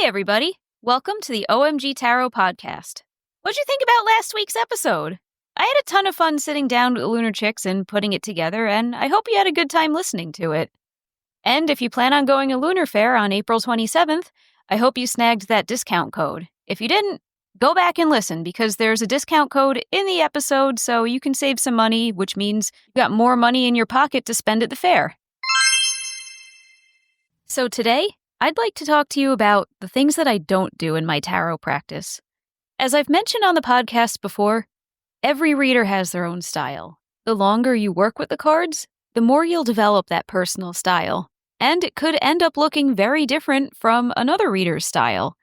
Hey, everybody. Welcome to the OMG Tarot podcast. What'd you think about last week's episode? I had a ton of fun sitting down with Lunar Chicks and putting it together, and I hope you had a good time listening to it. And if you plan on going to Lunar Fair on April 27th, I hope you snagged that discount code. If you didn't, go back and listen because there's a discount code in the episode so you can save some money, which means you got more money in your pocket to spend at the fair. So today, I'd like to talk to you about the things that I don't do in my tarot practice. As I've mentioned on the podcast before, every reader has their own style. The longer you work with the cards, the more you'll develop that personal style, and it could end up looking very different from another reader's style.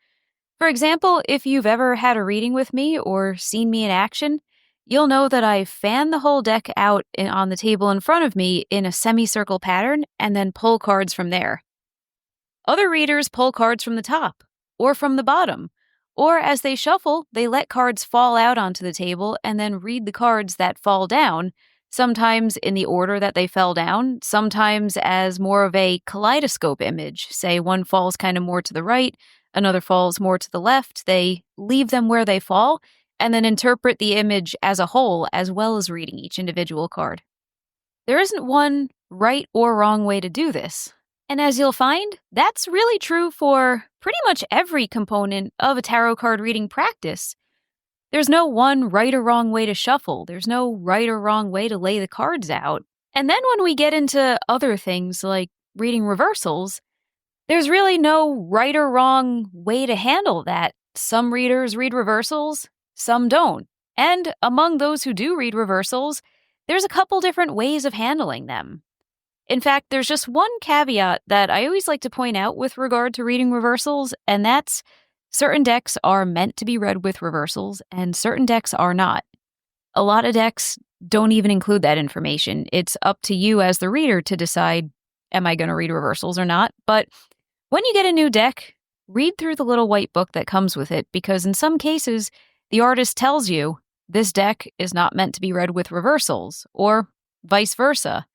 For example, if you've ever had a reading with me or seen me in action, you'll know that I fan the whole deck out on the table in front of me in a semicircle pattern and then pull cards from there. Other readers pull cards from the top, or from the bottom, or as they shuffle, they let cards fall out onto the table and then read the cards that fall down, sometimes in the order that they fell down, sometimes as more of a kaleidoscope image. Say one falls kind of more to the right, another falls more to the left. They leave them where they fall, and then interpret the image as a whole, as well as reading each individual card. There isn't one right or wrong way to do this. And as you'll find, that's really true for pretty much every component of a tarot card reading practice. There's no one right or wrong way to shuffle. There's no right or wrong way to lay the cards out. And then when we get into other things like reading reversals, there's really no right or wrong way to handle that. Some readers read reversals, some don't. And among those who do read reversals, there's a couple different ways of handling them. In fact, there's just one caveat that I always like to point out with regard to reading reversals, and that's certain decks are meant to be read with reversals, and certain decks are not. A lot of decks don't even include that information. It's up to you as the reader to decide, am I going to read reversals or not? But when you get a new deck, read through the little white book that comes with it, because in some cases, the artist tells you this deck is not meant to be read with reversals, or vice versa.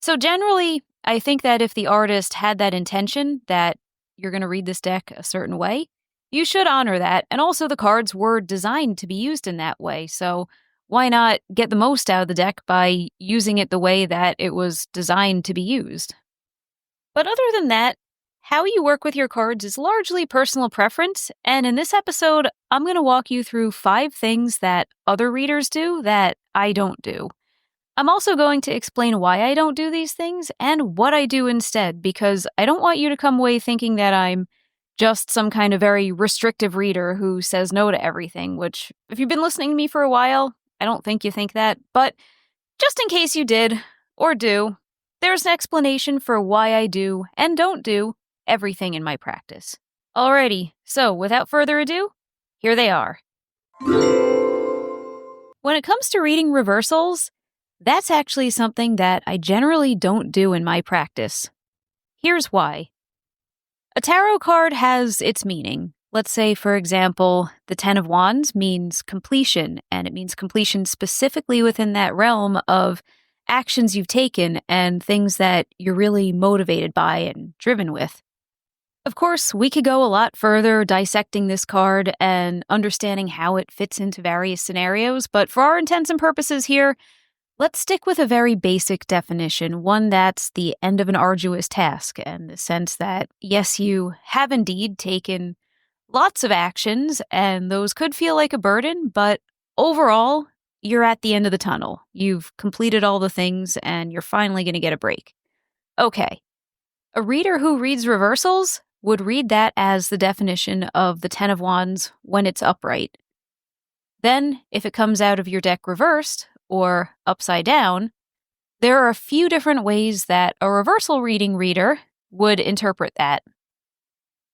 So generally, I think that if the artist had that intention that you're going to read this deck a certain way, you should honor that. And also the cards were designed to be used in that way. So why not get the most out of the deck by using it the way that it was designed to be used? But other than that, how you work with your cards is largely personal preference. And in this episode, I'm going to walk you through 5 things that other readers do that I don't do. I'm also going to explain why I don't do these things and what I do instead, because I don't want you to come away thinking that I'm just some kind of very restrictive reader who says no to everything, which, if you've been listening to me for a while, I don't think you think that. But just in case you did, or do, there's an explanation for why I do and don't do everything in my practice. Alrighty, so without further ado, here they are. When it comes to reading reversals, that's actually something that I generally don't do in my practice. Here's why. A tarot card has its meaning. Let's say, for example, the Ten of Wands means completion, and it means completion specifically within that realm of actions you've taken and things that you're really motivated by and driven with. Of course, we could go a lot further dissecting this card and understanding how it fits into various scenarios, but for our intents and purposes here, let's stick with a very basic definition, one that's the end of an arduous task, in the sense that, yes, you have indeed taken lots of actions, and those could feel like a burden, but overall, you're at the end of the tunnel. You've completed all the things, and you're finally going to get a break. Okay, a reader who reads reversals would read that as the definition of the Ten of Wands when it's upright. Then, if it comes out of your deck reversed, or upside down, there are a few different ways that a reversal reading reader would interpret that.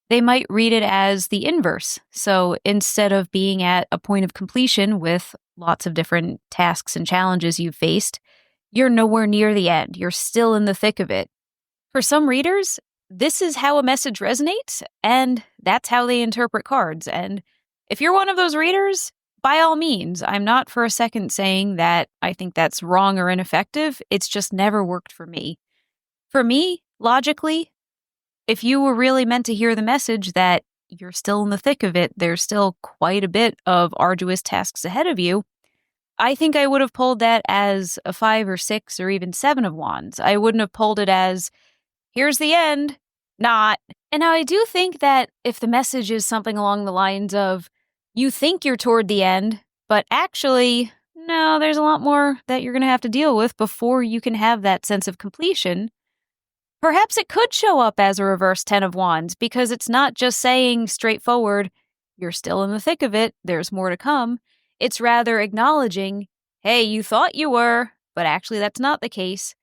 They might read it as the inverse. So instead of being at a point of completion with lots of different tasks and challenges you've faced, you're nowhere near the end. You're still in the thick of it. For some readers, this is how a message resonates, and that's how they interpret cards. And if you're one of those readers, by all means, I'm not for a second saying that I think that's wrong or ineffective. It's just never worked for me. For me, logically, if you were really meant to hear the message that you're still in the thick of it. There's still quite a bit of arduous tasks ahead of you. I think I would have pulled that as a 5 or 6 or even 7 of wands. I wouldn't have pulled it as, here's the end, not. And now I do think that if the message is something along the lines of, you think you're toward the end, but actually, no, there's a lot more that you're going to have to deal with before you can have that sense of completion. Perhaps it could show up as a reverse 10 of wands because it's not just saying straightforward, you're still in the thick of it, there's more to come. It's rather acknowledging, hey, you thought you were, but actually that's not the case.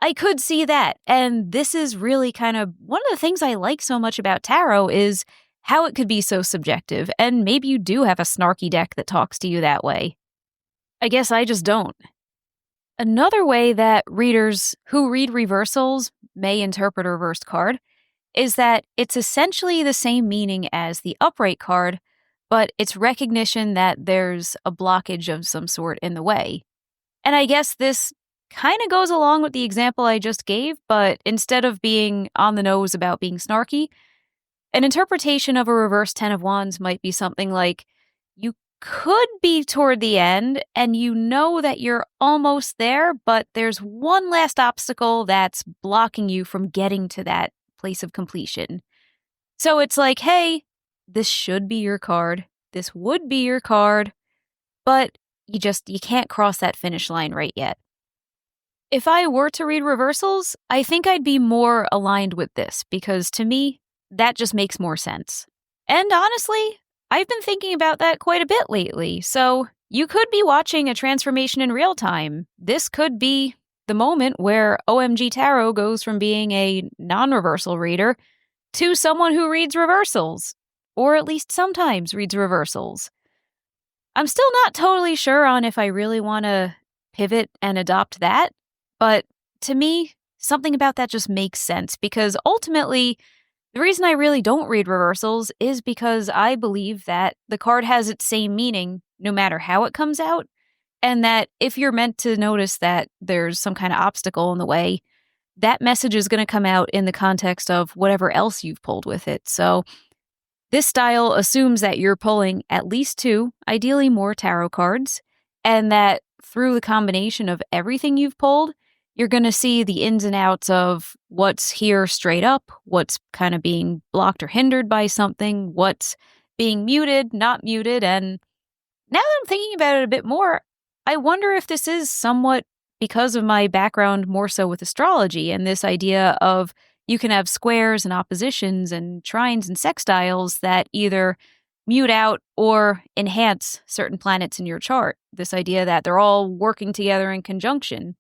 I could see that. And this is really kind of one of the things I like so much about tarot is how it could be so subjective. And maybe you do have a snarky deck that talks to you that way. I guess I just don't. Another way that readers who read reversals may interpret a reversed card is that it's essentially the same meaning as the upright card, but it's recognition that there's a blockage of some sort in the way. And I guess this kind of goes along with the example I just gave, but instead of being on the nose about being snarky, an interpretation of a reverse 10 of wands might be something like, you could be toward the end and you know that you're almost there, but there's one last obstacle that's blocking you from getting to that place of completion. So it's like, hey, this should be your card. This would be your card, but you can't cross that finish line right yet. If I were to read reversals, I think I'd be more aligned with this because to me, that just makes more sense. And honestly, I've been thinking about that quite a bit lately. So you could be watching a transformation in real time. This could be the moment where OMG Tarot goes from being a non-reversal reader to someone who reads reversals, or at least sometimes reads reversals. I'm still not totally sure on if I really want to pivot and adopt that, but to me, something about that just makes sense because ultimately, the reason I really don't read reversals is because I believe that the card has its same meaning no matter how it comes out, and that if you're meant to notice that there's some kind of obstacle in the way, that message is going to come out in the context of whatever else you've pulled with it. So this style assumes that you're pulling at least 2, ideally more tarot cards, and that through the combination of everything you've pulled, you're going to see the ins and outs of what's here straight up, what's kind of being blocked or hindered by something, what's being muted, not muted. And now that I'm thinking about it a bit more, I wonder if this is somewhat because of my background more so with astrology and this idea of you can have squares and oppositions and trines and sextiles that either mute out or enhance certain planets in your chart. This idea that they're all working together in conjunction.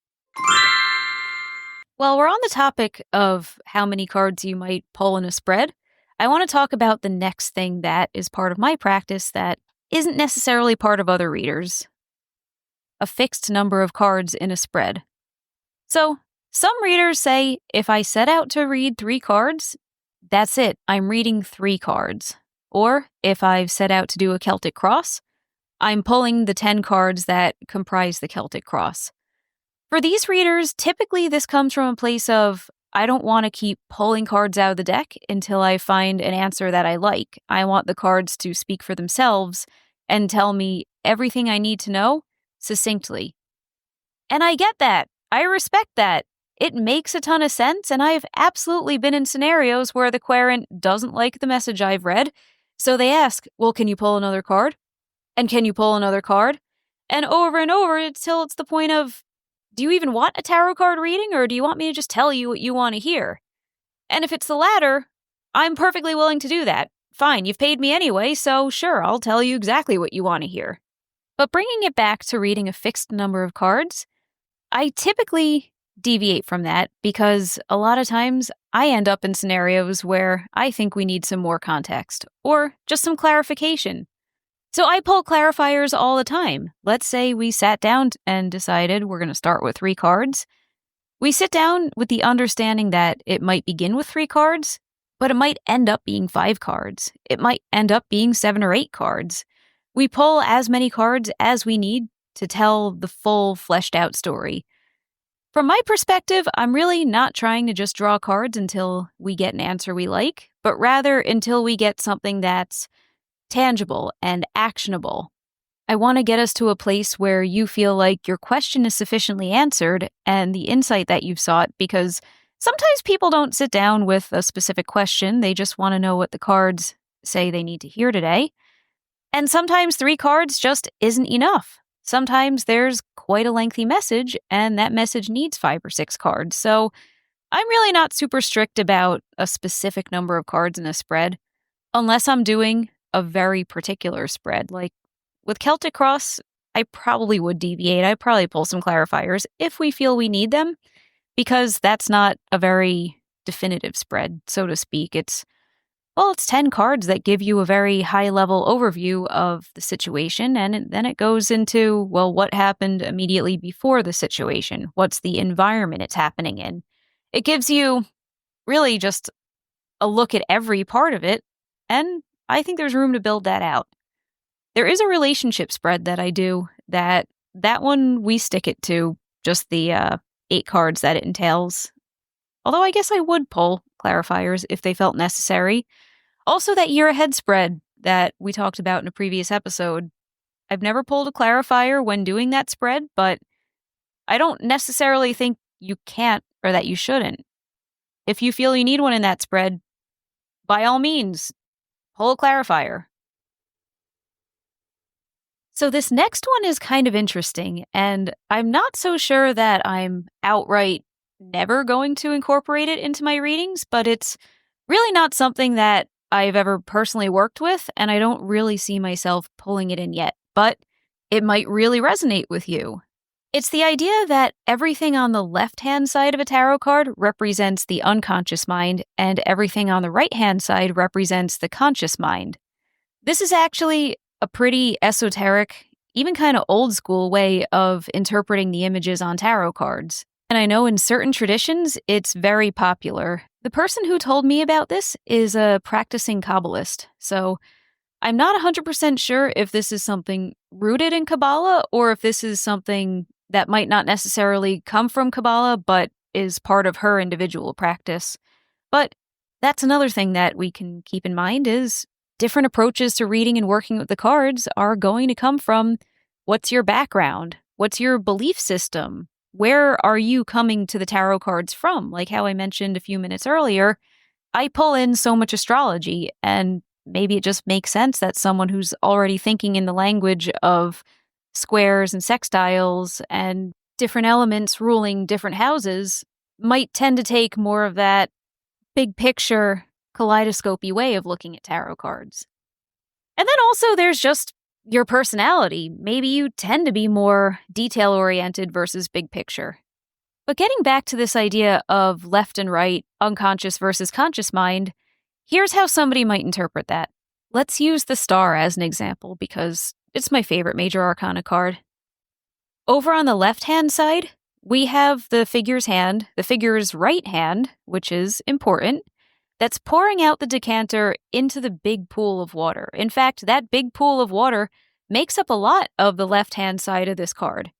While we're on the topic of how many cards you might pull in a spread, I want to talk about the next thing that is part of my practice that isn't necessarily part of other readers. A fixed number of cards in a spread. So, some readers say if I set out to read 3 cards, that's it, I'm reading 3 cards. Or if I've set out to do a Celtic cross, I'm pulling the 10 cards that comprise the Celtic cross. For these readers, typically this comes from a place of, I don't want to keep pulling cards out of the deck until I find an answer that I like. I want the cards to speak for themselves and tell me everything I need to know succinctly. And I get that. I respect that. It makes a ton of sense, and I've absolutely been in scenarios where the querent doesn't like the message I've read, so they ask, well, can you pull another card? And can you pull another card? And over until it's the point of, do you even want a tarot card reading, or do you want me to just tell you what you want to hear? And if it's the latter, I'm perfectly willing to do that. Fine, you've paid me anyway, so sure, I'll tell you exactly what you want to hear. But bringing it back to reading a fixed number of cards, I typically deviate from that because a lot of times I end up in scenarios where I think we need some more context or just some clarification. So I pull clarifiers all the time. Let's say we sat down and decided we're going to start with 3 cards. We sit down with the understanding that it might begin with 3 cards, but it might end up being 5 cards. It might end up being 7 or 8 cards. We pull as many cards as we need to tell the full fleshed out story. From my perspective, I'm really not trying to just draw cards until we get an answer we like, but rather until we get something that's tangible and actionable. I want to get us to a place where you feel like your question is sufficiently answered and the insight that you've sought, because sometimes people don't sit down with a specific question. They just want to know what the cards say they need to hear today. And sometimes 3 cards just isn't enough. Sometimes there's quite a lengthy message, and that message needs 5 or 6 cards. So I'm really not super strict about a specific number of cards in a spread, unless I'm doing a very particular spread. Like with Celtic Cross, I probably would deviate. I'd probably pull some clarifiers if we feel we need them, because that's not a very definitive spread, so to speak. It's 10 cards that give you a very high-level overview of the situation, and then it goes into, well, what happened immediately before the situation? What's the environment it's happening in? It gives you really just a look at every part of it, and I think there's room to build that out. There is a relationship spread that I do, that one we stick it to just the 8 cards that it entails. Although I guess I would pull clarifiers if they felt necessary. Also, that year ahead spread that we talked about in a previous episode. I've never pulled a clarifier when doing that spread, but I don't necessarily think you can't or that you shouldn't. If you feel you need one in that spread, by all means, pull a clarifier. So this next one is kind of interesting, and I'm not so sure that I'm outright never going to incorporate it into my readings, but it's really not something that I've ever personally worked with, and I don't really see myself pulling it in yet, but it might really resonate with you. It's the idea that everything on the left-hand side of a tarot card represents the unconscious mind, and everything on the right-hand side represents the conscious mind. This is actually a pretty esoteric, even kind of old school way of interpreting the images on tarot cards. And I know in certain traditions, it's very popular. The person who told me about this is a practicing Kabbalist, so I'm not 100% sure if this is something rooted in Kabbalah or if this is something that might not necessarily come from Kabbalah, but is part of her individual practice. But that's another thing that we can keep in mind is different approaches to reading and working with the cards are going to come from what's your background? What's your belief system? Where are you coming to the tarot cards from? Like how I mentioned a few minutes earlier, I pull in so much astrology, and maybe it just makes sense that someone who's already thinking in the language of squares and sextiles and different elements ruling different houses might tend to take more of that big picture, kaleidoscopy way of looking at tarot cards. And then also there's just your personality. Maybe you tend to be more detail-oriented versus big picture. But getting back to this idea of left and right, unconscious versus conscious mind, here's how somebody might interpret that. Let's use the star as an example because it's my favorite major arcana card. Over on the left-hand side, we have the figure's hand, the figure's right hand, which is important, that's pouring out the decanter into the big pool of water. In fact, that big pool of water makes up a lot of the left-hand side of this card.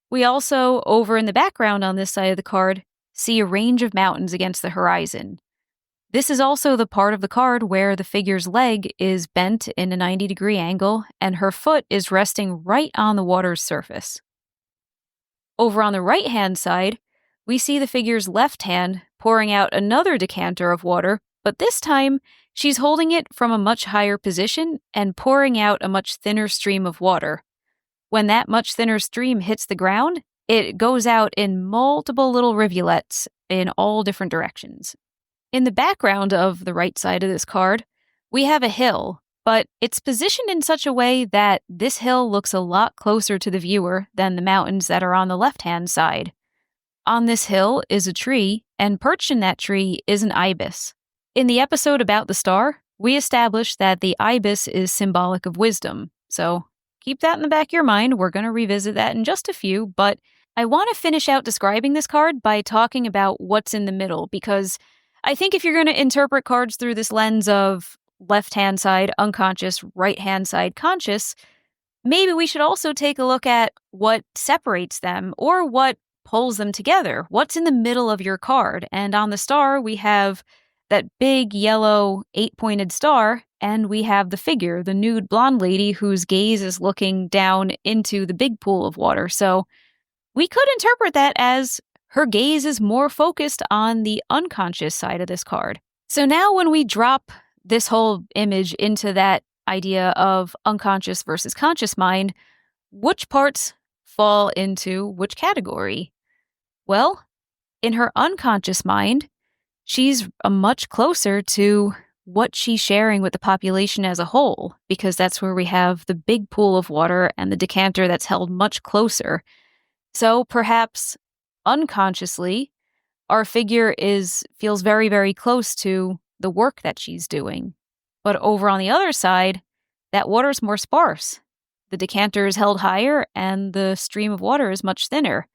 We also, over in the background on this side of the card, see a range of mountains against the horizon. This is also the part of the card where the figure's leg is bent in a 90-degree angle and her foot is resting right on the water's surface. Over on the right-hand side, we see the figure's left hand pouring out another decanter of water, but this time she's holding it from a much higher position and pouring out a much thinner stream of water. When that much thinner stream hits the ground, it goes out in multiple little rivulets in all different directions. In the background of the right side of this card, we have a hill, but it's positioned in such a way that this hill looks a lot closer to the viewer than the mountains that are on the left-hand side. On this hill is a tree, and perched in that tree is an ibis. In the episode about the star, we established that the ibis is symbolic of wisdom, so keep that in the back of your mind. We're going to revisit that in just a few, but I want to finish out describing this card by talking about what's in the middle, because I think if you're going to interpret cards through this lens of left-hand side unconscious, right-hand side conscious, maybe we should also take a look at what separates them or what pulls them together. What's in the middle of your card? And on the star, we have that big yellow 8-pointed star, and we have the figure, the nude blonde lady whose gaze is looking down into the big pool of water. So we could interpret that as her gaze is more focused on the unconscious side of this card. So now when we drop this whole image into that idea of unconscious versus conscious mind, which parts fall into which category? Well, in her unconscious mind, she's much closer to what she's sharing with the population as a whole, because that's where we have the big pool of water and the decanter that's held much closer. So perhaps unconsciously, our figure feels very, very close to the work that she's doing. But over on the other side, that water's more sparse. The decanter is held higher and the stream of water is much thinner.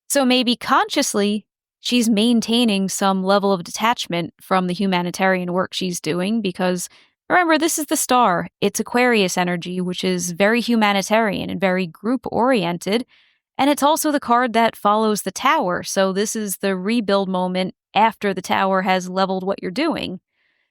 So maybe consciously, she's maintaining some level of detachment from the humanitarian work she's doing because, remember, this is the star. It's Aquarius energy, which is very humanitarian and very group-oriented. And it's also the card that follows the tower. So this is the rebuild moment after the tower has leveled what you're doing.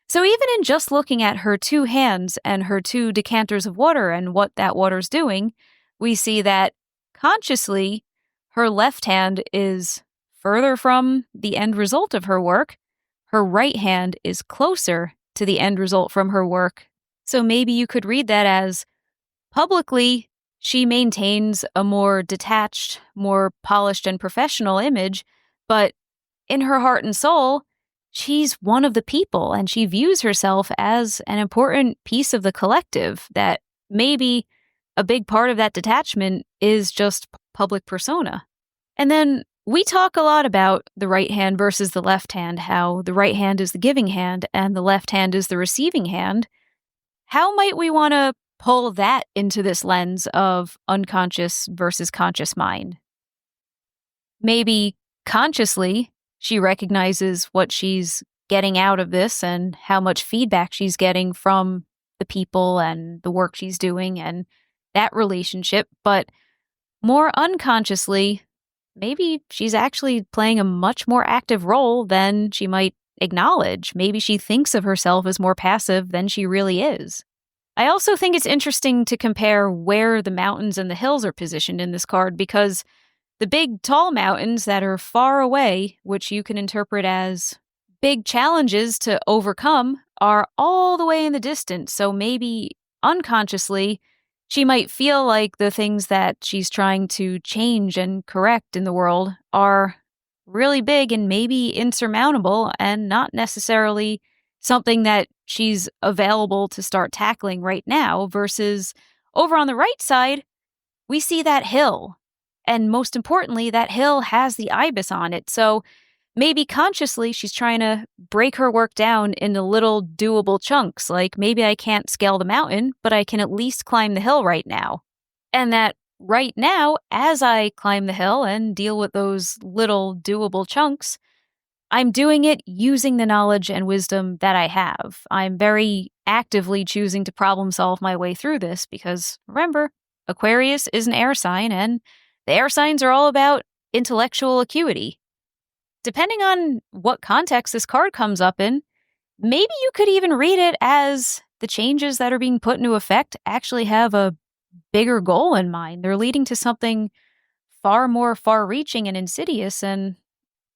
So even in just looking at her two hands and her two decanters of water and what that water's doing, we see that consciously, her left hand is further from the end result of her work. Her right hand is closer to the end result from her work. So maybe you could read that as publicly, she maintains a more detached, more polished and professional image, but in her heart and soul, she's one of the people and she views herself as an important piece of the collective, that maybe a big part of that detachment is just public persona. And then we talk a lot about the right hand versus the left hand, how the right hand is the giving hand and the left hand is the receiving hand. How might we want to pull that into this lens of unconscious versus conscious mind? Maybe consciously, she recognizes what she's getting out of this and how much feedback she's getting from the people and the work she's doing and that relationship. But more unconsciously, maybe she's actually playing a much more active role than she might acknowledge. Maybe she thinks of herself as more passive than she really is. I also think it's interesting to compare where the mountains and the hills are positioned in this card, because the big, tall mountains that are far away, which you can interpret as big challenges to overcome, are all the way in the distance. So maybe unconsciously, she might feel like the things that she's trying to change and correct in the world are really big and maybe insurmountable and not necessarily something that she's available to start tackling right now, versus over on the right side, we see that hill. And most importantly, that hill has the ibis on it. So maybe consciously she's trying to break her work down into little doable chunks. Like, maybe I can't scale the mountain, but I can at least climb the hill right now. And that right now, as I climb the hill and deal with those little doable chunks, I'm doing it using the knowledge and wisdom that I have. I'm very actively choosing to problem solve my way through this because, remember, Aquarius is an air sign and the air signs are all about intellectual acuity. Depending on what context this card comes up in, maybe you could even read it as the changes that are being put into effect actually have a bigger goal in mind. They're leading to something far more far-reaching and insidious, and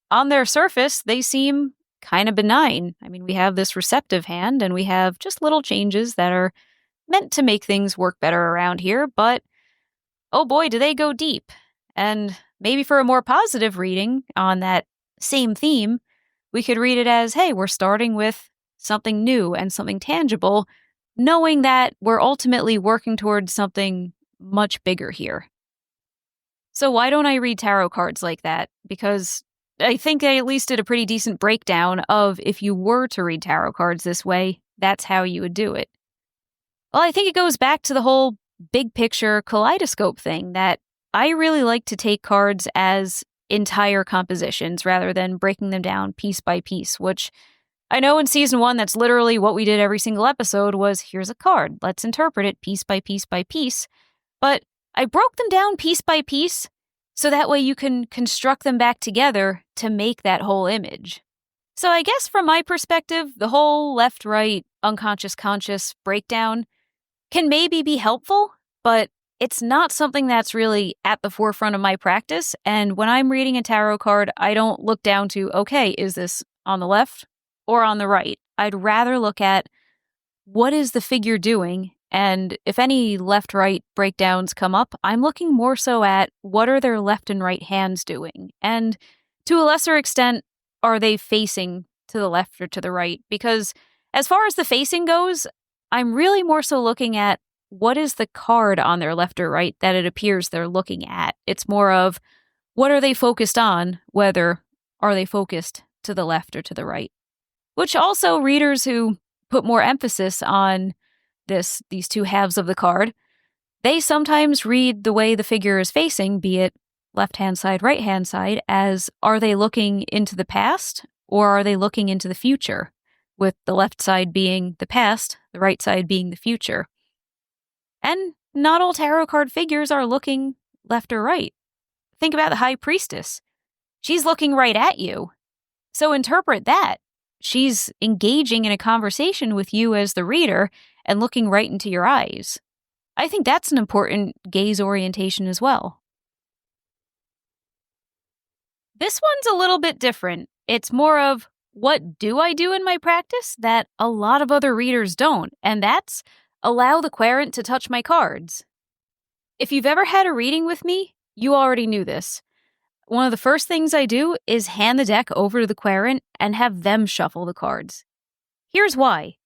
on their surface, they seem kind of benign. I mean, we have this receptive hand, and we have just little changes that are meant to make things work better around here, but oh boy, do they go deep. And maybe for a more positive reading on that same theme, we could read it as, hey, we're starting with something new and something tangible, knowing that we're ultimately working towards something much bigger here. So why don't I read tarot cards like that? Because I think I at least did a pretty decent breakdown of if you were to read tarot cards this way, that's how you would do it. Well, I think it goes back to the whole big picture kaleidoscope thing, that I really like to take cards as entire compositions rather than breaking them down piece by piece, which I know in season 1, that's literally what we did every single episode was, here's a card, let's interpret it piece by piece by piece. But I broke them down piece by piece so that way you can construct them back together to make that whole image. So I guess from my perspective, the whole left-right, unconscious-conscious breakdown can maybe be helpful, but it's not something that's really at the forefront of my practice. And when I'm reading a tarot card, I don't look down to, okay, is this on the left or on the right? I'd rather look at what is the figure doing, and if any left-right breakdowns come up, I'm looking more so at what are their left and right hands doing, and to a lesser extent, are they facing to the left or to the right? Because as far as the facing goes, I'm really more so looking at what is the card on their left or right that it appears they're looking at. It's more of what are they focused on, whether are they focused to the left or to the right. Which also readers who put more emphasis on these two halves of the card, they sometimes read the way the figure is facing, be it left-hand side, right-hand side, as are they looking into the past or are they looking into the future, with the left side being the past, the right side being the future. And not all tarot card figures are looking left or right. Think about the High Priestess. She's looking right at you. So interpret that. She's engaging in a conversation with you as the reader and looking right into your eyes. I think that's an important gaze orientation as well. This one's a little bit different. It's more of what do I do in my practice that a lot of other readers don't, and that's allow the querent to touch my cards. If you've ever had a reading with me, you already knew this. One of the first things I do is hand the deck over to the querent and have them shuffle the cards. Here's why.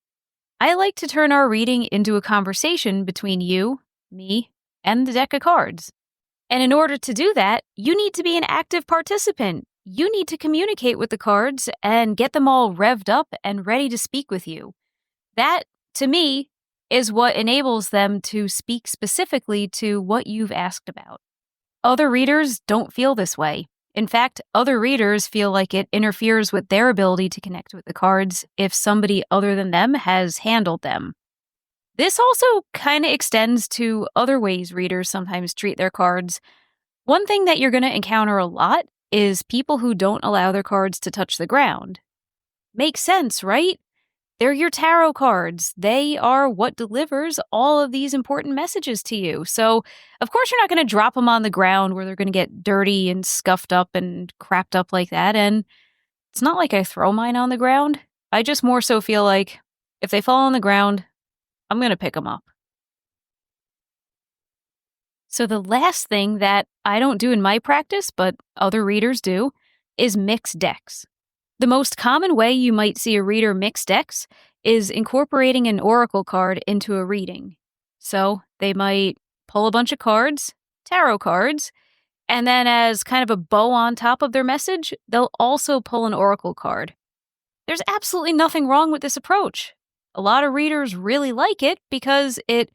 I like to turn our reading into a conversation between you, me, and the deck of cards. And in order to do that, you need to be an active participant. You need to communicate with the cards and get them all revved up and ready to speak with you. That, to me, is what enables them to speak specifically to what you've asked about. Other readers don't feel this way. In fact, other readers feel like it interferes with their ability to connect with the cards if somebody other than them has handled them. This also kind of extends to other ways readers sometimes treat their cards. One thing that you're going to encounter a lot is people who don't allow their cards to touch the ground. Makes sense, right? They're your tarot cards. They are what delivers all of these important messages to you. So, of course, you're not going to drop them on the ground where they're going to get dirty and scuffed up and crapped up like that. And it's not like I throw mine on the ground. I just more so feel like if they fall on the ground, I'm going to pick them up. So the last thing that I don't do in my practice, but other readers do, is mix decks. The most common way you might see a reader mix decks is incorporating an oracle card into a reading. So they might pull a bunch of cards, tarot cards, and then as kind of a bow on top of their message, they'll also pull an oracle card. There's absolutely nothing wrong with this approach. A lot of readers really like it because it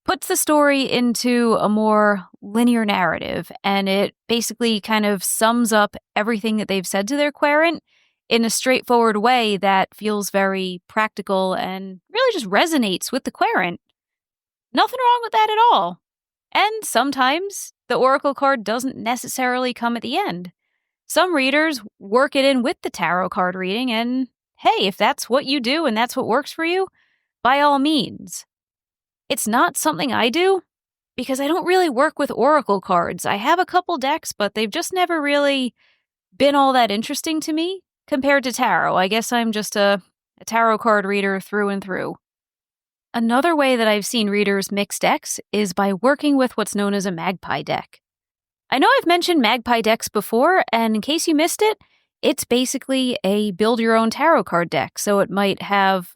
puts the story into a more linear narrative, and it basically kind of sums up everything that they've said to their querent in a straightforward way that feels very practical and really just resonates with the querent. Nothing wrong with that at all. And sometimes the oracle card doesn't necessarily come at the end. Some readers work it in with the tarot card reading, and hey, if that's what you do and that's what works for you, by all means. It's not something I do because I don't really work with oracle cards. I have a couple decks, but they've just never really been all that interesting to me compared to tarot. I guess I'm just a tarot card reader through and through. Another way that I've seen readers mix decks is by working with what's known as a magpie deck. I know I've mentioned magpie decks before, and in case you missed it, it's basically a build-your-own tarot card deck. So it might have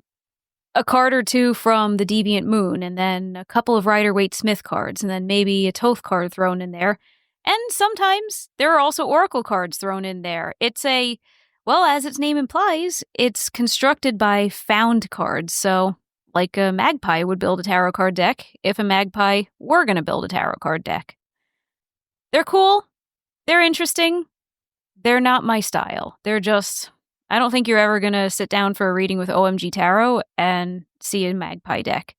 a card or two from the Deviant Moon, and then a couple of Rider-Waite-Smith cards, and then maybe a Thoth card thrown in there. And sometimes there are also oracle cards thrown in there. It's well, as its name implies, it's constructed by found cards. So, like a magpie would build a tarot card deck if a magpie were going to build a tarot card deck. They're cool. They're interesting. They're not my style. They're just, I don't think you're ever going to sit down for a reading with OMG Tarot and see a magpie deck.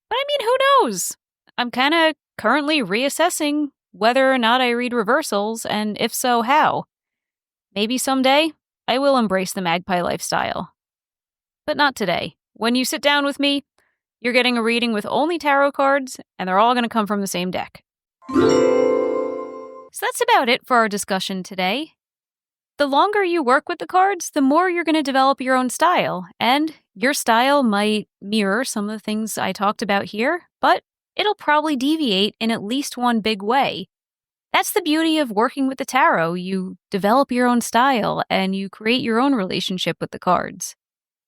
But I mean, who knows? I'm kind of currently reassessing whether or not I read reversals, and if so, how. Maybe someday I will embrace the magpie lifestyle. But not today. When you sit down with me, you're getting a reading with only tarot cards, and they're all going to come from the same deck. So that's about it for our discussion today. The longer you work with the cards, the more you're going to develop your own style, and your style might mirror some of the things I talked about here, but it'll probably deviate in at least one big way. That's the beauty of working with the tarot. You develop your own style, and you create your own relationship with the cards.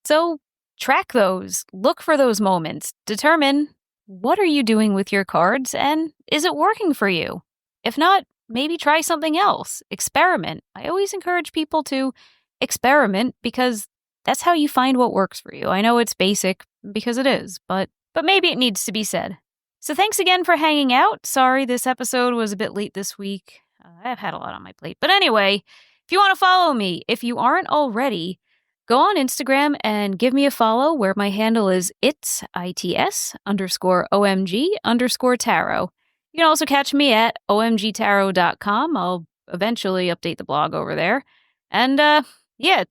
So track those, look for those moments, determine what are you doing with your cards, and is it working for you? If not, maybe try something else. Experiment. I always encourage people to experiment because that's how you find what works for you. I know it's basic because it is, but maybe it needs to be said. So thanks again for hanging out. Sorry this episode was a bit late this week. I've had a lot on my plate. But anyway, if you want to follow me, if you aren't already, go on Instagram and give me a follow where my handle is its_OMG_tarot. You can also catch me at omgtarot.com. I'll eventually update the blog over there. And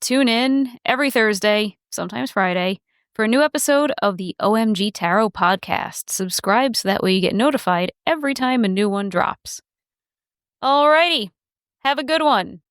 tune in every Thursday, sometimes Friday, for a new episode of the OMG Tarot podcast. Subscribe so that way you get notified every time a new one drops. Alrighty, have a good one.